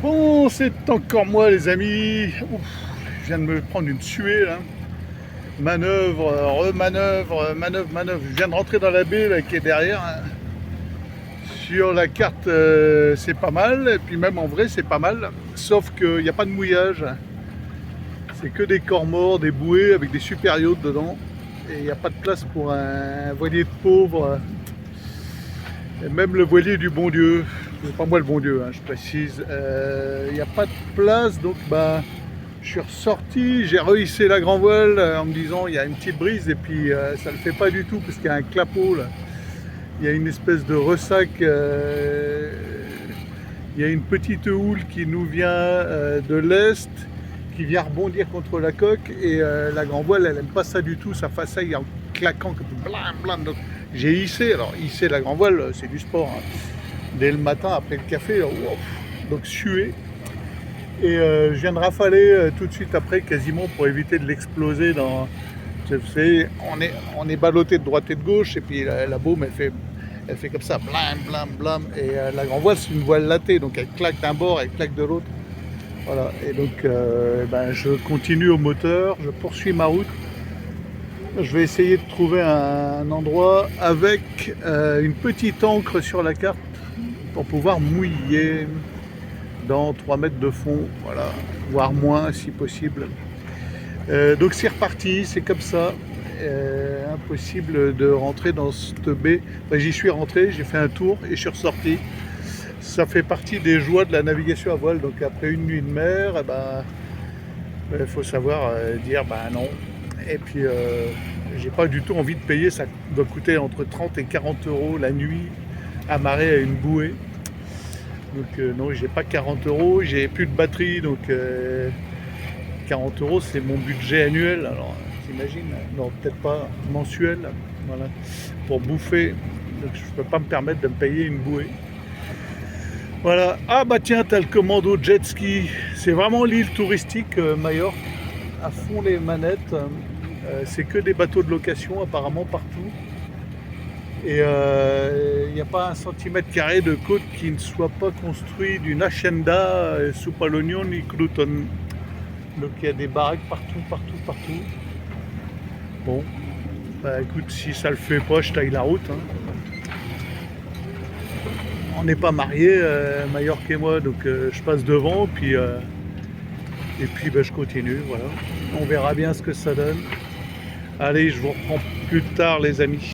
Bon, c'est encore moi les amis. Ouf, je viens de me prendre une suée là. Manœuvre, remanœuvre, manœuvre. Je viens de rentrer dans la baie là, qui est derrière, hein. Sur la carte, c'est pas mal. Et puis même en vrai, c'est pas mal. Sauf qu'il n'y a pas de mouillage. C'est que des corps morts, des bouées avec des super yachts dedans. Et il n'y a pas de place pour un voilier de pauvre. Et même le voilier du bon Dieu, c'est pas moi le bon Dieu, hein, je précise, il n'y a pas de place, donc bah, je suis ressorti, j'ai rehissé la grand voile en me disant il y a une petite brise et puis ça ne le fait pas du tout parce qu'il y a un clapot là. Il y a une espèce de ressac, il y a une petite houle qui nous vient de l'est, qui vient rebondir contre la coque et la grand voile elle n'aime pas ça du tout, ça façaille en claquant comme blam blam. Donc j'ai hissé, alors hisser la grand voile c'est du sport, hein. Dès le matin après le café, donc sué. Et je viens de rafaler tout de suite après quasiment pour éviter de l'exploser dans. Vous savez, on est ballotté de droite et de gauche et puis la baume elle fait comme ça, blam blam blam. Et la grand voile c'est une voile latée, donc elle claque d'un bord, elle claque de l'autre. Voilà, et donc ben, je continue au moteur, je poursuis ma route. Je vais essayer de trouver un endroit avec une petite encre sur la carte pour pouvoir mouiller dans 3 mètres de fond, voilà, voire moins si possible. Donc c'est reparti, c'est comme ça. Impossible de rentrer dans cette baie. Enfin, j'y suis rentré, j'ai fait un tour et je suis ressorti. Ça fait partie des joies de la navigation à voile. Donc après une nuit de mer, eh ben, faut savoir dire ben non. Et puis j'ai pas du tout envie de payer, ça doit coûter entre 30 et 40 euros la nuit amarré à une bouée. Donc non, j'ai pas 40 euros, j'ai plus de batterie, donc 40 euros c'est mon budget annuel. Alors t'imagines, non peut-être pas mensuel, voilà, pour bouffer. Donc je peux pas me permettre de me payer une bouée. Voilà, ah bah tiens, t'as le commando jet ski, c'est vraiment l'île touristique Majorque, à fond les manettes, c'est que des bateaux de location apparemment partout. Et il n'y a pas un centimètre carré de côte qui ne soit pas construit d'une hacienda sous Palognon ni Crouton. Donc il y a des baraques partout, partout, partout. Bon, bah écoute, si ça le fait pas, je taille la route, hein. On n'est pas mariés, Majorque et moi, donc je passe devant, et puis bah, je continue, voilà. On verra bien ce que ça donne. Allez, je vous reprends plus tard les amis.